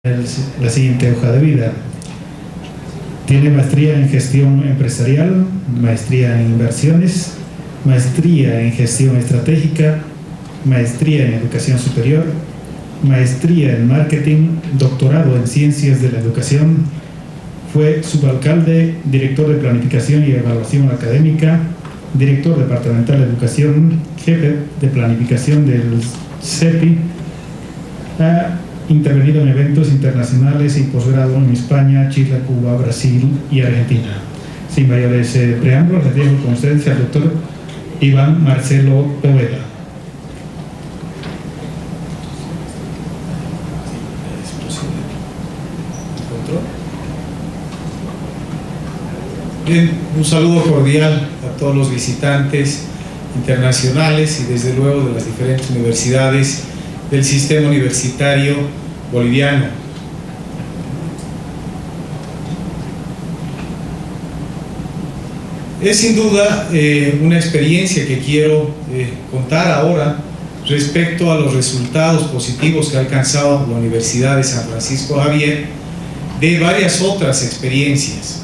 la siguiente hoja de vida. Tiene maestría en gestión empresarial, maestría en inversiones, maestría en gestión estratégica, maestría en educación superior, maestría en marketing, doctorado en ciencias de la educación. Fue subalcalde, director de planificación y evaluación académica, director departamental de educación, jefe de planificación del CEPI. Ha intervenido en eventos internacionales y posgrado en España, Chile, Cuba, Brasil y Argentina. Sin mayores preámbulos, les dejo con ustedes al doctor Iván Marcelo Poveda. Bien, un saludo cordial a todos los visitantes internacionales y desde luego de las diferentes universidades del sistema universitario boliviano. Es sin duda una experiencia que quiero contar ahora respecto a los resultados positivos que ha alcanzado la Universidad de San Francisco Javier de varias otras experiencias.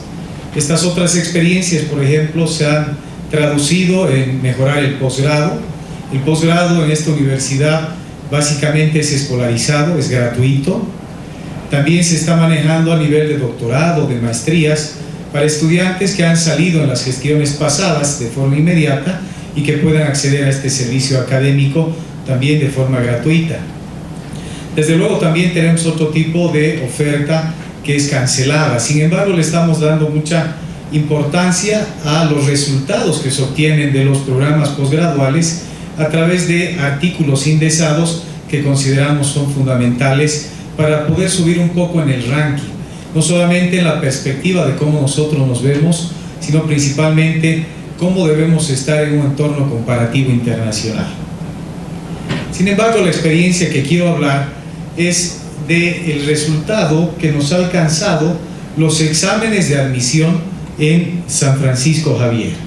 Estas otras experiencias, por ejemplo, se han traducido en mejorar el posgrado. El posgrado en esta universidad básicamente es escolarizado, es gratuito. También se está manejando a nivel de doctorado, de maestrías, para estudiantes que han salido en las gestiones pasadas de forma inmediata y que puedan acceder a este servicio académico también de forma gratuita. Desde luego también tenemos otro tipo de oferta que es cancelada. Sin embargo, le estamos dando mucha importancia a los resultados que se obtienen de los programas posgraduales a través de artículos indexados que consideramos son fundamentales para poder subir un poco en el ranking, no solamente en la perspectiva de cómo nosotros nos vemos, sino principalmente cómo debemos estar en un entorno comparativo internacional. Sin embargo, la experiencia que quiero hablar es del resultado que nos ha alcanzado los exámenes de admisión en San Francisco Javier.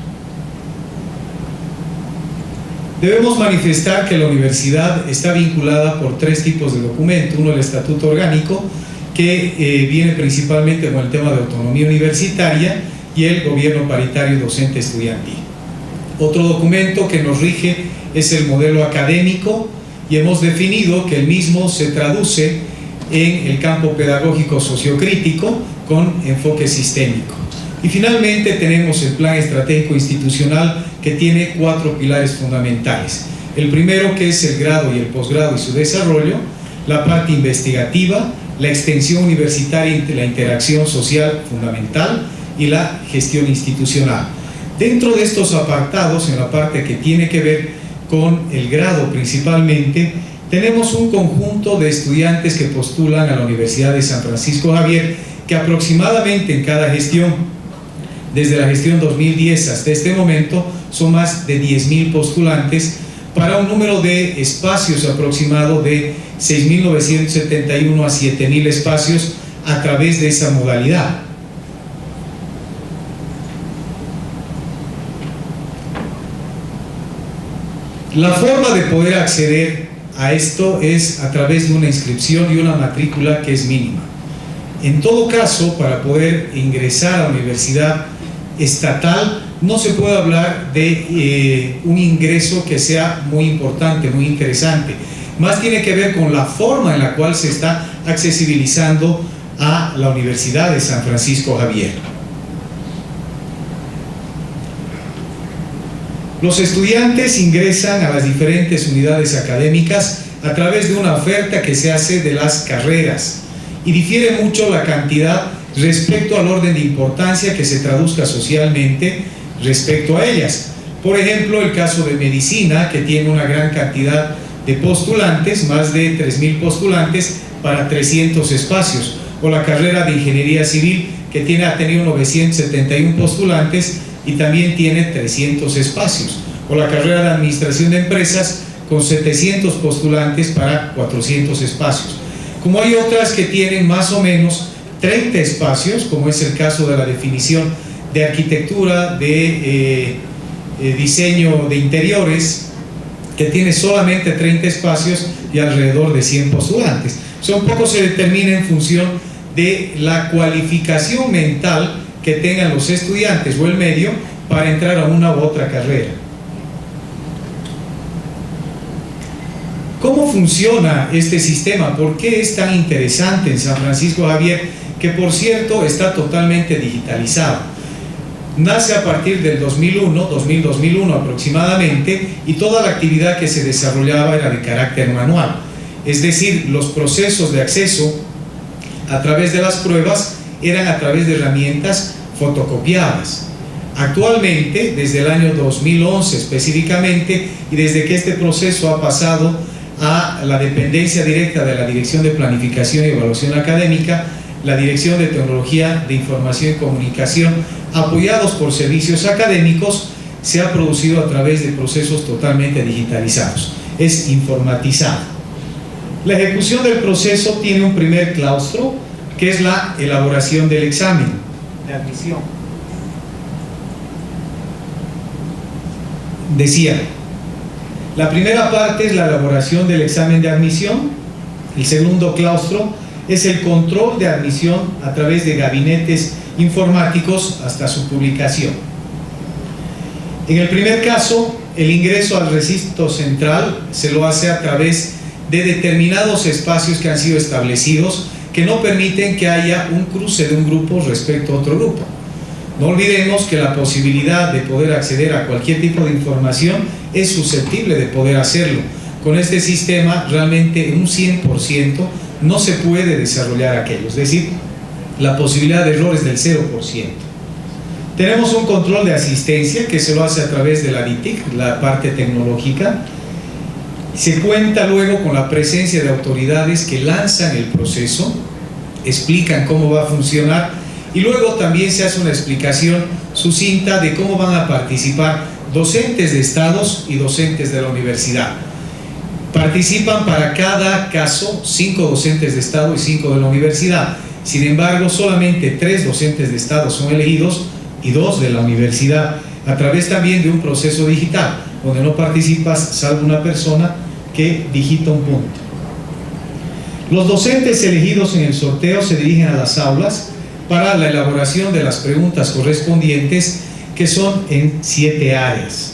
Debemos manifestar que la universidad está vinculada por tres tipos de documentos. Uno, el estatuto orgánico, que viene principalmente con el tema de autonomía universitaria, y el gobierno paritario docente estudiantil. Otro documento que nos rige es el modelo académico, y hemos definido que el mismo se traduce en el campo pedagógico sociocrítico con enfoque sistémico. Y finalmente tenemos el plan estratégico institucional, que tiene 4 pilares fundamentales. El primero, que es el grado y el posgrado y su desarrollo, la parte investigativa, la extensión universitaria y la interacción social fundamental, y la gestión institucional. Dentro de estos apartados, en la parte que tiene que ver con el grado principalmente, tenemos un conjunto de estudiantes que postulan a la Universidad de San Francisco Javier, que aproximadamente en cada gestión, desde la gestión 2010 hasta este momento, son más de 10.000 postulantes para un número de espacios aproximado de 6.971 a 7.000 espacios a través de esa modalidad. La forma de poder acceder a esto es a través de una inscripción y una matrícula que es mínima. En todo caso, para poder ingresar a la universidad estatal, no se puede hablar de un ingreso que sea muy importante, muy interesante. Más tiene que ver con la forma en la cual se está accesibilizando a la Universidad de San Francisco Javier. Los estudiantes ingresan a las diferentes unidades académicas a través de una oferta que se hace de las carreras, y difiere mucho la cantidad respecto al orden de importancia que se traduzca socialmente respecto a ellas. Por ejemplo, el caso de medicina, que tiene una gran cantidad de postulantes, más de 3.000 postulantes para 300 espacios, o la carrera de ingeniería civil, que ha tenido 971 postulantes y también tiene 300 espacios, o la carrera de administración de empresas con 700 postulantes para 400 espacios. Como hay otras que tienen más o menos 30 espacios, como es el caso de la definición de arquitectura, de diseño de interiores, que tiene solamente 30 espacios y alrededor de 100 postulantes. O sea, un poco se determina en función de la cualificación mental que tengan los estudiantes o el medio para entrar a una u otra carrera. ¿Cómo funciona este sistema? ¿Por qué es tan interesante en San Francisco Javier? Que por cierto está totalmente digitalizado. Nace a partir del 2001 aproximadamente, y toda la actividad que se desarrollaba era de carácter manual. Es decir, los procesos de acceso a través de las pruebas eran a través de herramientas fotocopiadas. Actualmente, desde el año 2011 específicamente, y desde que este proceso ha pasado a la dependencia directa de la Dirección de Planificación y Evaluación Académica, la Dirección de Tecnología de Información y Comunicación, apoyados por servicios académicos, se ha producido a través de procesos totalmente digitalizados. Es informatizado. La ejecución del proceso tiene un primer claustro, que es la elaboración del examen de admisión. Decía, la primera parte es la elaboración del examen de admisión. El segundo claustro es el control de admisión a través de gabinetes informáticos hasta su publicación. En el primer caso, el ingreso al recinto central se lo hace a través de determinados espacios que han sido establecidos, que no permiten que haya un cruce de un grupo respecto a otro grupo. No olvidemos que la posibilidad de poder acceder a cualquier tipo de información es susceptible de poder hacerlo. Con este sistema realmente un 100% no se puede desarrollar aquello, es decir, la posibilidad de errores del 0%. Tenemos un control de asistencia que se lo hace a través de la DITIC, la parte tecnológica. Se cuenta luego con la presencia de autoridades que lanzan el proceso, explican cómo va a funcionar, y luego también se hace una explicación sucinta de cómo van a participar docentes de estados y docentes de la universidad. Participan para cada caso 5 docentes de estado y 5 de la universidad. Sin embargo, solamente 3 docentes de estado son elegidos y 2 de la universidad, a través también de un proceso digital, donde no participas salvo una persona que digita un punto. Los docentes elegidos en el sorteo se dirigen a las aulas para la elaboración de las preguntas correspondientes, que son en 7 áreas.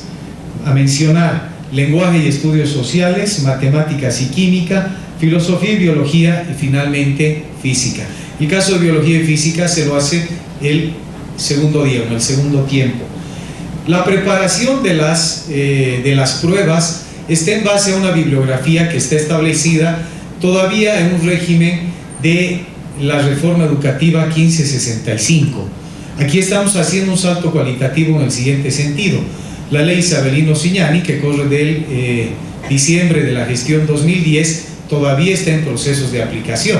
A mencionar: lenguaje y estudios sociales, matemáticas y química, filosofía y biología, y finalmente física. El caso de biología y física se lo hace el segundo día, o el segundo tiempo. La preparación de las pruebas está en base a una bibliografía que está establecida todavía en un régimen de la reforma educativa 1565. Aquí estamos haciendo un salto cualitativo en el siguiente sentido. La ley Isabelino Signani, que corre del diciembre de la gestión 2010, todavía está en procesos de aplicación.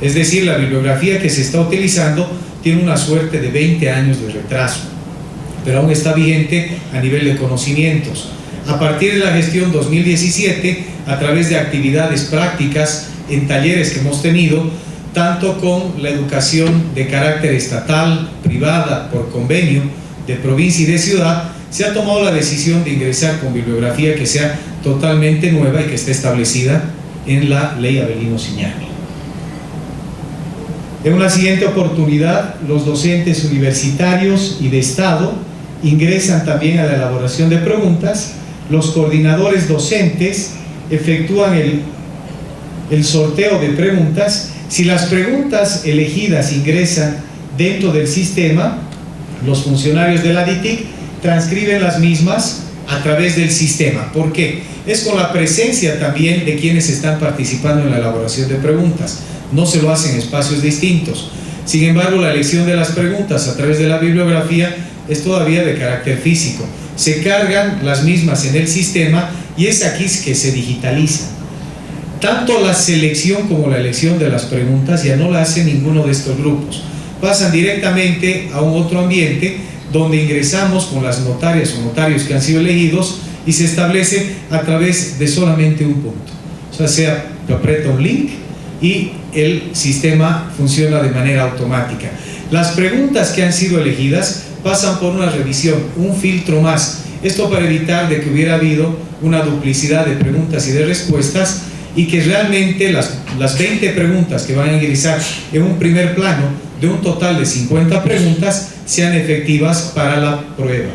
Es decir, la bibliografía que se está utilizando tiene una suerte de 20 años de retraso, pero aún está vigente a nivel de conocimientos. A partir de la gestión 2017, a través de actividades prácticas en talleres que hemos tenido, tanto con la educación de carácter estatal, privada, por convenio, de provincia y de ciudad, se ha tomado la decisión de ingresar con bibliografía que sea totalmente nueva y que esté establecida en la ley Avelino Signani. En una siguiente oportunidad, los docentes universitarios y de Estado ingresan también a la elaboración de preguntas. Los coordinadores docentes efectúan el sorteo de preguntas. Si las preguntas elegidas ingresan dentro del sistema, los funcionarios de la DITIC transcriben las mismas a través del sistema. ¿Por qué? Es con la presencia también de quienes están participando en la elaboración de preguntas. No se lo hacen en espacios distintos. Sin embargo, la elección de las preguntas a través de la bibliografía es todavía de carácter físico. Se cargan las mismas en el sistema y es aquí que se digitaliza. Tanto la selección como la elección de las preguntas ya no la hace ninguno de estos grupos. Pasan directamente a un otro ambiente donde ingresamos con las notarias o notarios que han sido elegidos y se establece a través de solamente un punto. O sea, se aprieta un link y el sistema funciona de manera automática. Las preguntas que han sido elegidas pasan por una revisión, un filtro más. Esto para evitar de que hubiera habido una duplicidad de preguntas y de respuestas, y que realmente las 20 preguntas que van a ingresar en un primer plano de un total de 50 preguntas sean efectivas para la prueba.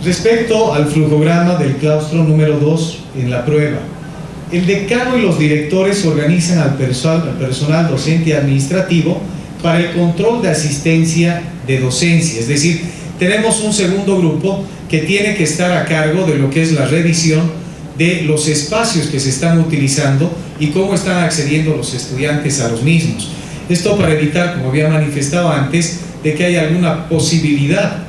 Respecto al flujograma del claustro número 2 en la prueba, el decano y los directores organizan al personal docente y administrativo para el control de asistencia de docencia, es decir, tenemos un segundo grupo que tiene que estar a cargo de lo que es la revisión de los espacios que se están utilizando y cómo están accediendo los estudiantes a los mismos. Esto para evitar, como había manifestado antes, de que haya alguna posibilidad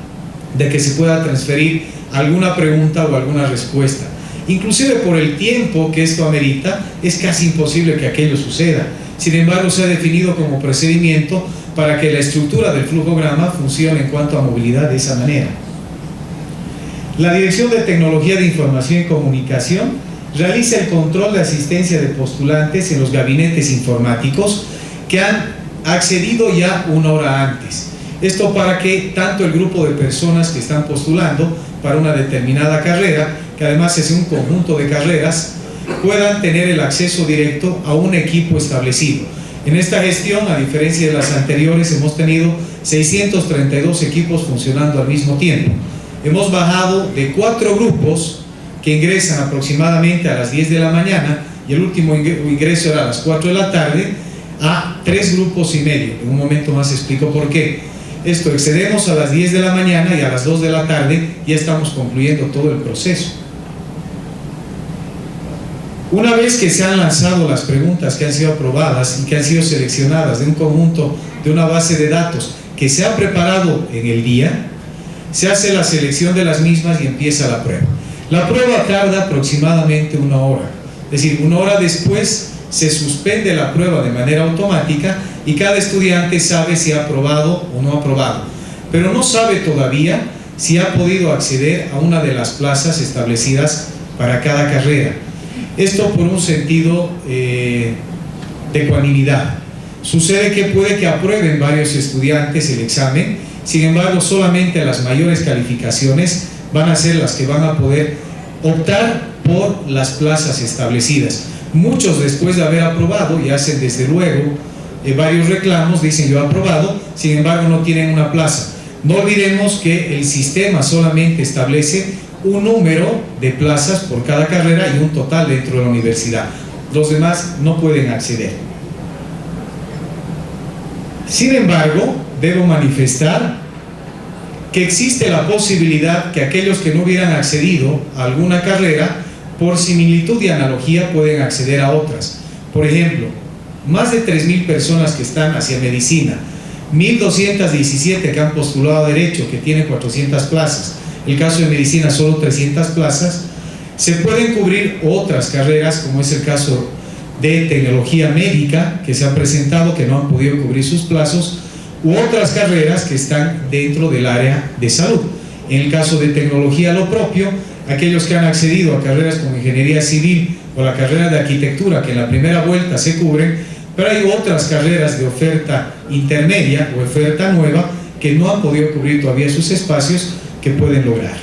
de que se pueda transferir alguna pregunta o alguna respuesta. Inclusive por el tiempo que esto amerita, es casi imposible que aquello suceda. Sin embargo, se ha definido como procedimiento para que la estructura del flujograma funcione en cuanto a movilidad de esa manera. La Dirección de Tecnología de Información y Comunicación realiza el control de asistencia de postulantes en los gabinetes informáticos que han accedido ya una hora antes. Esto para que tanto el grupo de personas que están postulando para una determinada carrera, que además es un conjunto de carreras, puedan tener el acceso directo a un equipo establecido. En esta gestión, a diferencia de las anteriores, hemos tenido 632 equipos funcionando al mismo tiempo. Hemos bajado de 4 grupos que ingresan aproximadamente a las 10 de la mañana y el último ingreso era a las 4 de la tarde, a 3 grupos y medio. En un momento más explico por qué. Esto, excedemos a las 10 de la mañana y a las 2 de la tarde ya estamos concluyendo todo el proceso. Una vez que se han lanzado las preguntas que han sido aprobadas y que han sido seleccionadas de un conjunto, de una base de datos que se ha preparado en el día, se hace la selección de las mismas y empieza la prueba. La prueba tarda aproximadamente 1 hora, es decir, 1 hora después se suspende la prueba de manera automática y cada estudiante sabe si ha aprobado o no ha aprobado, pero no sabe todavía si ha podido acceder a una de las plazas establecidas para cada carrera. Esto por un sentido de ecuanimidad. Sucede que puede que aprueben varios estudiantes el examen, sin embargo solamente las mayores calificaciones van a ser las que van a poder optar por las plazas establecidas. Muchos, después de haber aprobado, y hacen desde luego varios reclamos, dicen yo he aprobado, sin embargo no tienen una plaza. No olvidemos que el sistema solamente establece un número de plazas por cada carrera y un total dentro de la universidad. Los demás no pueden acceder. Sin embargo, debo manifestar que existe la posibilidad que aquellos que no hubieran accedido a alguna carrera, por similitud y analogía, pueden acceder a otras. Por ejemplo, más de 3.000 personas que están hacia medicina, 1.217 que han postulado a derecho, que tienen 400 plazas, el caso de medicina solo 300 plazas, se pueden cubrir otras carreras, como es el caso de tecnología médica, que se han presentado, que no han podido cubrir sus plazos, u otras carreras que están dentro del área de salud. En el caso de tecnología, lo propio, aquellos que han accedido a carreras como ingeniería civil o la carrera de arquitectura, que en la primera vuelta se cubren, pero hay otras carreras de oferta intermedia o oferta nueva que no han podido cubrir todavía sus espacios, que pueden lograr.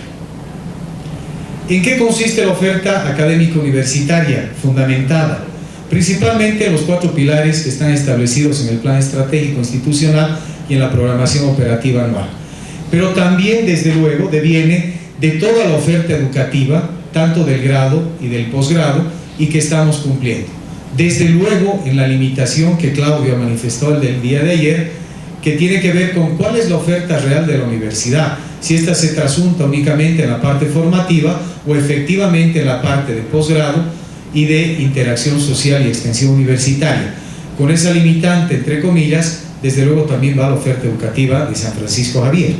¿En qué consiste la oferta académica universitaria? Fundamentada principalmente en los 4 pilares que están establecidos en el Plan Estratégico Institucional y en la Programación Operativa Anual. Pero también, desde luego, deviene de toda la oferta educativa, tanto del grado y del posgrado, y que estamos cumpliendo. Desde luego, en la limitación que Claudio manifestó el del día de ayer, que tiene que ver con cuál es la oferta real de la universidad, si esta se trasunta únicamente en la parte formativa o efectivamente en la parte de posgrado y de interacción social y extensión universitaria. Con esa limitante, entre comillas, desde luego también va la oferta educativa de San Francisco Javier.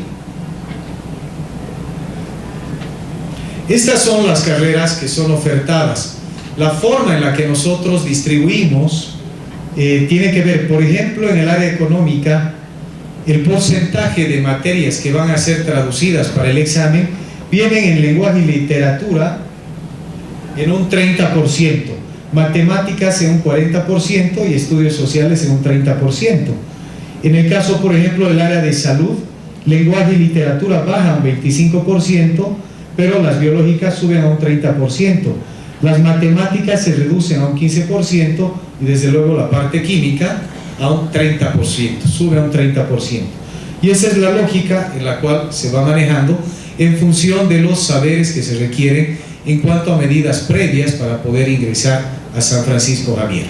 Estas son las carreras que son ofertadas. La forma en la que nosotros distribuimos tiene que ver, por ejemplo, en el área económica, el porcentaje de materias que van a ser traducidas para el examen vienen en lenguaje y literatura en un 30%, matemáticas en un 40% y estudios sociales en un 30%. En el caso, por ejemplo, del área de salud, lenguaje y literatura bajan un 25%, pero las biológicas suben a un 30%. Las matemáticas se reducen a un 15% y desde luego la parte química a un 30%, sube a un 30%. Y esa es la lógica en la cual se va manejando en función de los saberes que se requieren en cuanto a medidas previas para poder ingresar a San Francisco Javier.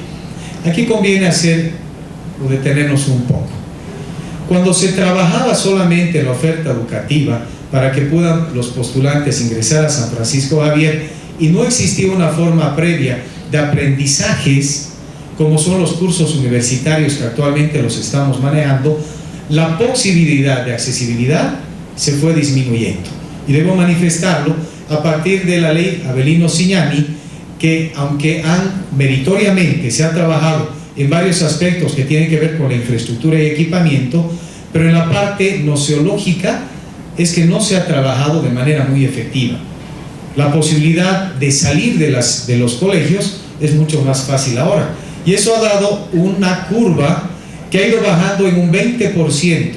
Aquí conviene hacer o detenernos un poco. Cuando se trabajaba solamente en la oferta educativa para que puedan los postulantes ingresar a San Francisco Javier y no existía una forma previa de aprendizajes como son los cursos universitarios que actualmente los estamos manejando, la posibilidad de accesibilidad se fue disminuyendo. Y debo manifestarlo a partir de la ley Avelino Cignani, que aunque meritoriamente se ha trabajado en varios aspectos que tienen que ver con la infraestructura y equipamiento, pero en la parte nociológica es que no se ha trabajado de manera muy efectiva. La posibilidad de salir de los colegios es mucho más fácil ahora, y eso ha dado una curva que ha ido bajando en un 20%,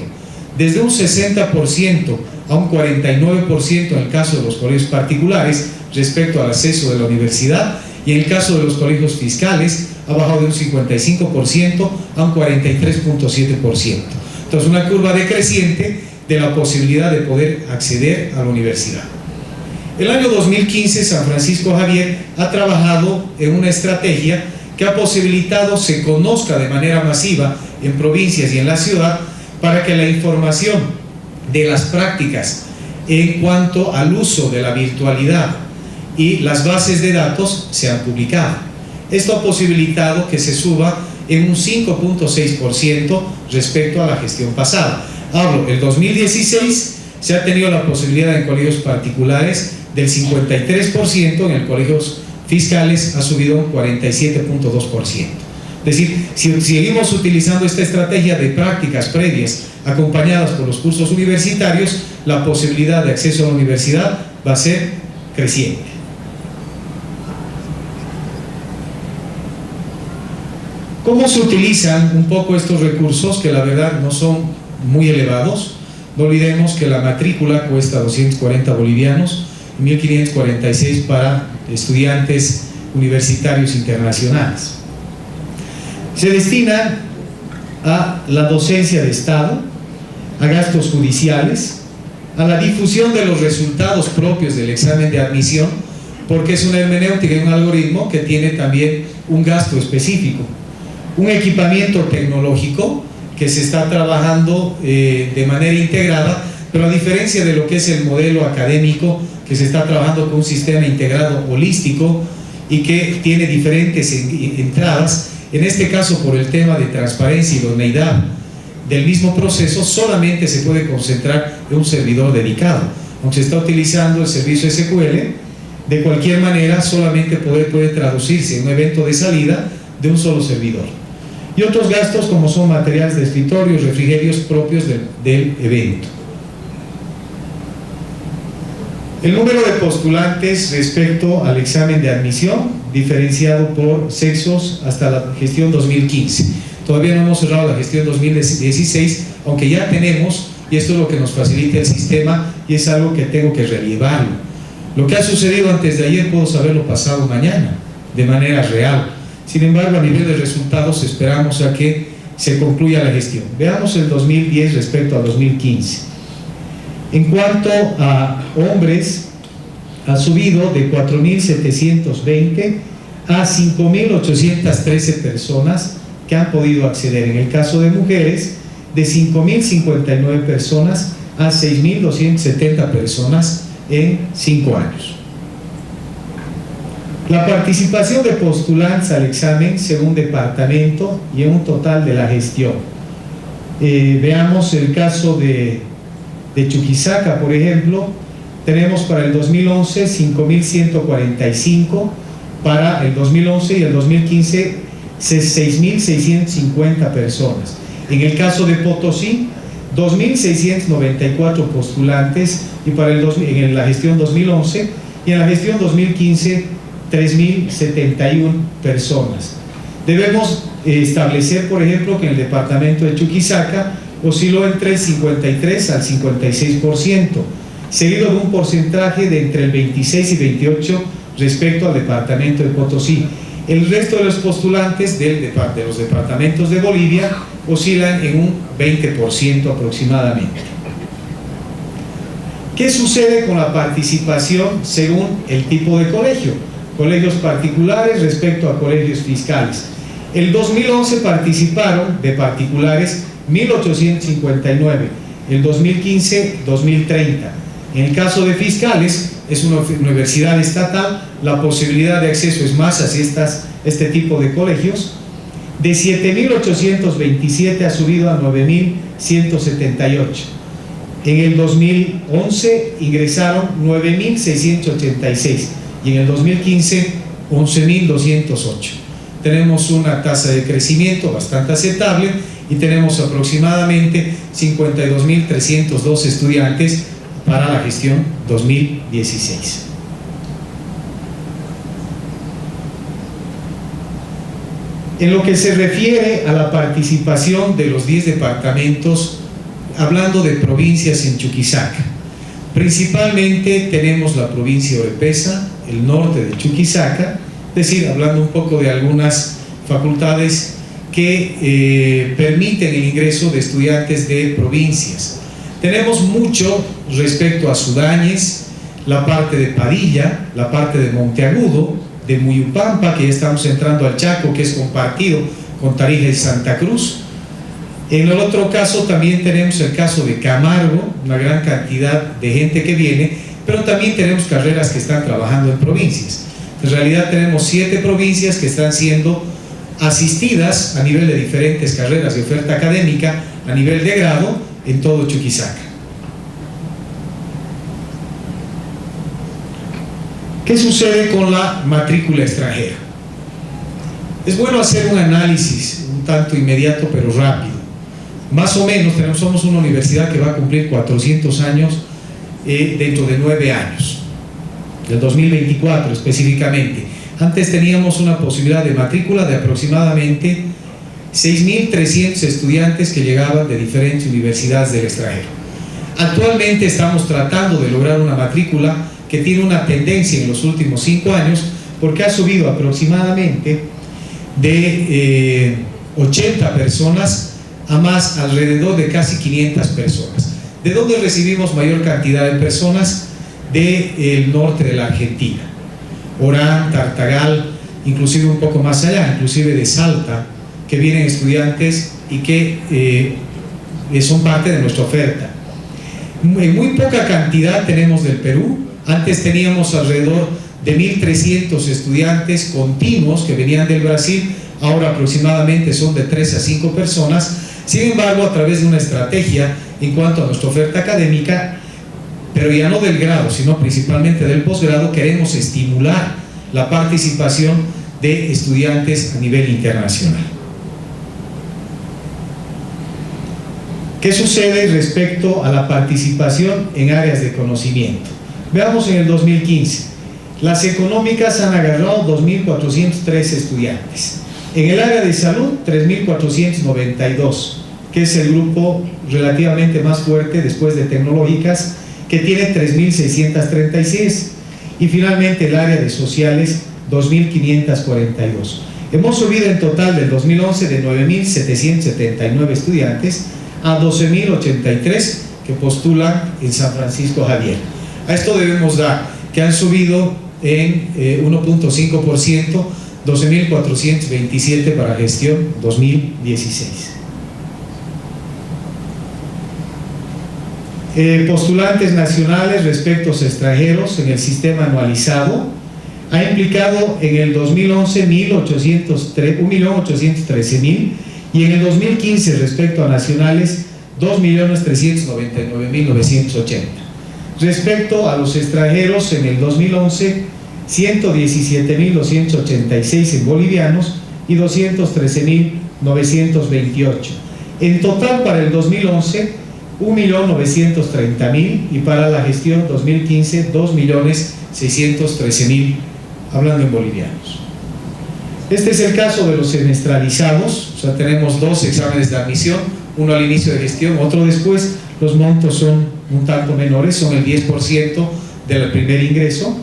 desde un 60% a un 49% en el caso de los colegios particulares respecto al acceso de la universidad, y en el caso de los colegios fiscales ha bajado de un 55% a un 43.7%. Entonces, una curva decreciente de la posibilidad de poder acceder a la universidad. El año 2015 San Francisco Javier ha trabajado en una estrategia que ha posibilitado se conozca de manera masiva en provincias y en la ciudad, para que la información de las prácticas en cuanto al uso de la virtualidad y las bases de datos sean publicadas. Esto ha posibilitado que se suba en un 5.6% respecto a la gestión pasada. Hablo, el 2016 se ha tenido la posibilidad en colegios particulares del 53%, en el colegios fiscales ha subido un 47.2%. Es decir, si seguimos utilizando esta estrategia de prácticas previas acompañadas por los cursos universitarios, la posibilidad de acceso a la universidad va a ser creciente. ¿Cómo se utilizan un poco estos recursos que la verdad no son muy elevados? No olvidemos que la matrícula cuesta 240 bolivianos y 1.546 para estudiantes universitarios internacionales. Se destina a la docencia de Estado, a gastos judiciales, a la difusión de los resultados propios del examen de admisión, porque es una hermenéutica y un algoritmo que tiene también un gasto específico. Un equipamiento tecnológico que se está trabajando de manera integrada, pero a diferencia de lo que es el modelo académico, que se está trabajando con un sistema integrado holístico y que tiene diferentes entradas, en este caso por el tema de transparencia y idoneidad del mismo proceso, solamente se puede concentrar en un servidor dedicado. Aunque se está utilizando el servicio SQL, de cualquier manera solamente puede traducirse en un evento de salida de un solo servidor. Y otros gastos como son materiales de escritorio, refrigerios propios del evento. El número de postulantes respecto al examen de admisión, diferenciado por sexos hasta la gestión 2015. Todavía no hemos cerrado la gestión 2016, aunque ya tenemos, y esto es lo que nos facilita el sistema, y es algo que tengo que relevarlo. Lo que ha sucedido antes de ayer puedo saberlo pasado mañana, de manera real. Sin embargo, a nivel de resultados esperamos a que se concluya la gestión. Veamos el 2010 respecto al 2015. En cuanto a hombres, ha subido de 4.720 a 5.813 personas que han podido acceder. En el caso de mujeres, de 5.059 personas a 6.270 personas en 5 años. La participación de postulantes al examen según departamento y en un total de la gestión. Veamos el caso de Chuquisaca, por ejemplo. Tenemos para el 2011 5.145, para el 2011 y el 2015 6.650 personas. En el caso de Potosí, 2.694 postulantes y para en la gestión 2011, y en la gestión 2015 3.071 personas. Debemos establecer, por ejemplo, que en el departamento de Chuquisaca osciló entre el 53 al 56%, seguido de un porcentaje de entre el 26 y 28 respecto al departamento de Potosí. El resto de los postulantes de los departamentos de Bolivia oscilan en un 20% aproximadamente. ¿Qué sucede con la participación según el tipo de colegio? Colegios particulares respecto a colegios fiscales. El 2011 participaron de particulares 1.859, el 2015 2.030. En el caso de fiscales, es una universidad estatal, la posibilidad de acceso es más hacia este tipo de colegios. De 7.827 ha subido a 9.178. En el 2011 ingresaron 9.686 y en el 2015 11.208. Tenemos una tasa de crecimiento bastante aceptable y tenemos aproximadamente 52.302 estudiantes para la gestión 2016. En lo que se refiere a la participación de los 10 departamentos, hablando de provincias en Chuquisaca, principalmente tenemos la provincia de Oropesa, el norte de Chuquisaca, es decir, hablando un poco de algunas facultades que permiten el ingreso de estudiantes de provincias. Tenemos mucho respecto a Sudáñez, la parte de Padilla, la parte de Monteagudo, de Muyupampa, que ya estamos entrando al Chaco, que es compartido con Tarija y Santa Cruz. En el otro caso también tenemos el caso de Camargo, una gran cantidad de gente que viene, pero también tenemos carreras que están trabajando en provincias. En realidad tenemos 7 provincias que están siendo asistidas a nivel de diferentes carreras de oferta académica, a nivel de grado, en todo Chuquisaca. ¿Qué sucede con la matrícula extranjera? Es bueno hacer un análisis un tanto inmediato pero rápido. Más o menos somos una universidad que va a cumplir 400 años dentro de 9 años, del 2024 específicamente. Antes teníamos una posibilidad de matrícula de aproximadamente 6.300 estudiantes que llegaban de diferentes universidades del extranjero. Actualmente estamos tratando de lograr una matrícula que tiene una tendencia en los últimos 5 años, porque ha subido aproximadamente de 80 personas a más, alrededor de casi 500 personas. ¿De dónde recibimos mayor cantidad de personas? Del norte de la Argentina, Orán, Tartagal, inclusive un poco más allá, inclusive de Salta, que vienen estudiantes y que son parte de nuestra oferta. En muy poca cantidad tenemos del Perú. Antes teníamos alrededor de 1.300 estudiantes continuos que venían del Brasil, ahora aproximadamente son de 3 a 5 personas. Sin embargo, a través de una estrategia en cuanto a nuestra oferta académica, pero ya no del grado, sino principalmente del posgrado, queremos estimular la participación de estudiantes a nivel internacional. ¿Qué sucede respecto a la participación en áreas de conocimiento? Veamos en el 2015. Las económicas han agarrado 2.403 estudiantes. En el área de salud, 3.492, que es el grupo relativamente más fuerte después de tecnológicas, que tiene 3.636. Y finalmente el área de sociales, 2.542. Hemos subido en total del 2011 de 9.779 estudiantes a 12.083 que postulan en San Francisco Javier. A esto debemos dar que han subido en 1.5%, 12.427 para gestión 2016. Postulantes nacionales respecto a extranjeros en el sistema anualizado ha implicado en el 2011 1.813.000 y en el 2015 respecto a nacionales 2.399.980. Respecto a los extranjeros en el 2011 117.286 en bolivianos y 213.928. En total para el 2011 1.930.000 y para la gestión 2015 2.613.000, hablando en bolivianos. Este es el caso de los semestralizados, o sea, tenemos 2 exámenes de admisión, uno al inicio de gestión, otro después. Los montos son un tanto menores, son el 10% del primer ingreso.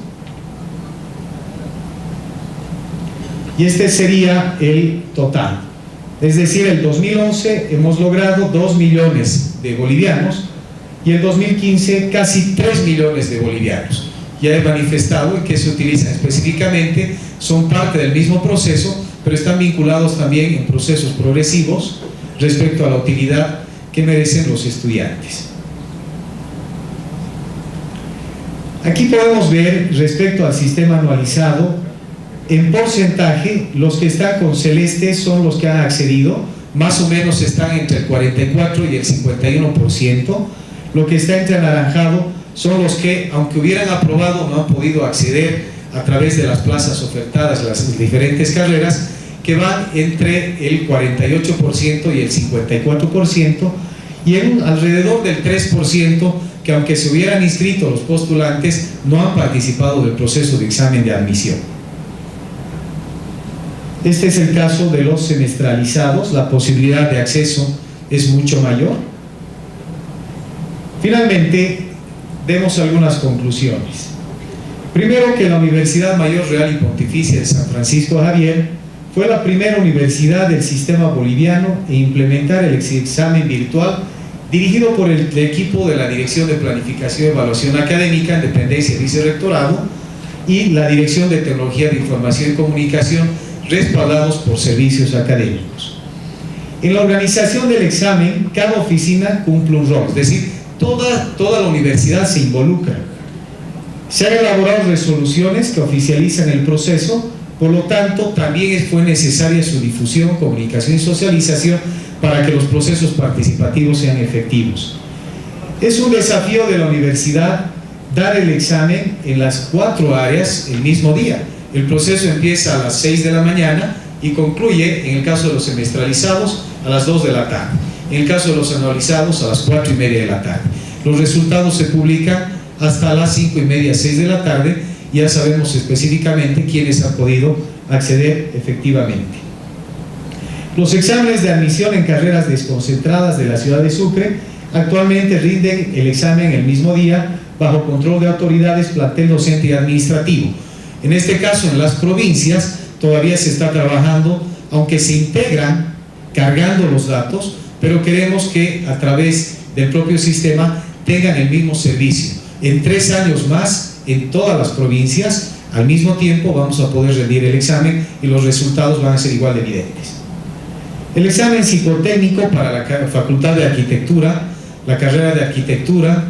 Y este sería el total. Es decir, el 2011 hemos logrado 2 millones de bolivianos y el 2015 casi 3 millones de bolivianos. Ya he manifestado en qué se utilizan específicamente, son parte del mismo proceso, pero están vinculados también en procesos progresivos respecto a la utilidad que merecen los estudiantes. Aquí podemos ver respecto al sistema anualizado, en porcentaje, los que están con celeste son los que han accedido, más o menos están entre el 44 y el 51%. Lo que está entre anaranjado son los que, aunque hubieran aprobado, no han podido acceder a través de las plazas ofertadas, las diferentes carreras, que van entre el 48% y el 54%, y en alrededor del 3%, que aunque se hubieran inscrito los postulantes, no han participado del proceso de examen de admisión. Este es el caso de los semestralizados, la posibilidad de acceso es mucho mayor. Finalmente, demos algunas conclusiones. Primero, que la Universidad Mayor Real y Pontificia de San Francisco Javier fue la primera universidad del sistema boliviano en implementar el examen virtual dirigido por el equipo de la Dirección de Planificación y Evaluación Académica en dependencia del Vicerrectorado y la Dirección de Tecnología de Información y Comunicación, respaldados por servicios académicos. En la organización del examen, cada oficina cumple un rol, es decir, toda la universidad se involucra. Se han elaborado resoluciones que oficializan el proceso, por lo tanto, también fue necesaria su difusión, comunicación y socialización para que los procesos participativos sean efectivos. Es un desafío de la universidad dar el examen en las 4 áreas el mismo día. El proceso empieza a las 6 de la mañana y concluye, en el caso de los semestralizados, a las 2 de la tarde. En el caso de los anualizados, a las 4 y media de la tarde. Los resultados se publican hasta las 5 y media, 6 de la tarde. Ya sabemos específicamente quiénes han podido acceder efectivamente. Los exámenes de admisión en carreras desconcentradas de la ciudad de Sucre actualmente rinden el examen el mismo día bajo control de autoridades, plantel docente y administrativo. En este caso, en las provincias todavía se está trabajando, aunque se integran cargando los datos, pero queremos que a través del propio sistema tengan el mismo servicio. En 3 años más, en todas las provincias, al mismo tiempo vamos a poder rendir el examen y los resultados van a ser igual de evidentes. El examen psicotécnico para la Facultad de Arquitectura, la carrera de Arquitectura,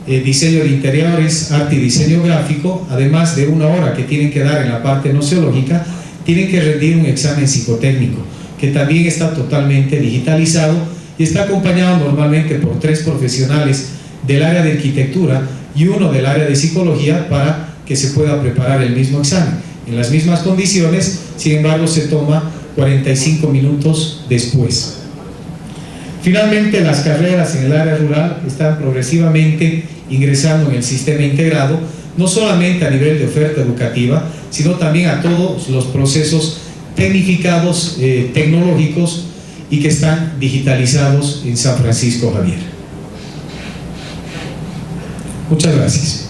Diseño de Interiores, Arte y Diseño Gráfico, además de 1 hora que tienen que dar en la parte noceológica, tienen que rendir un examen psicotécnico, que también está totalmente digitalizado y está acompañado normalmente por 3 profesionales del área de Arquitectura y 1 del área de Psicología para que se pueda preparar el mismo examen. En las mismas condiciones, sin embargo, se toma 45 minutos después. Finalmente, las carreras en el área rural están progresivamente ingresando en el sistema integrado, no solamente a nivel de oferta educativa, sino también a todos los procesos tecnificados, tecnológicos y que están digitalizados en San Francisco Javier. Muchas gracias.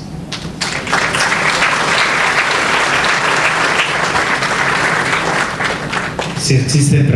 Si existen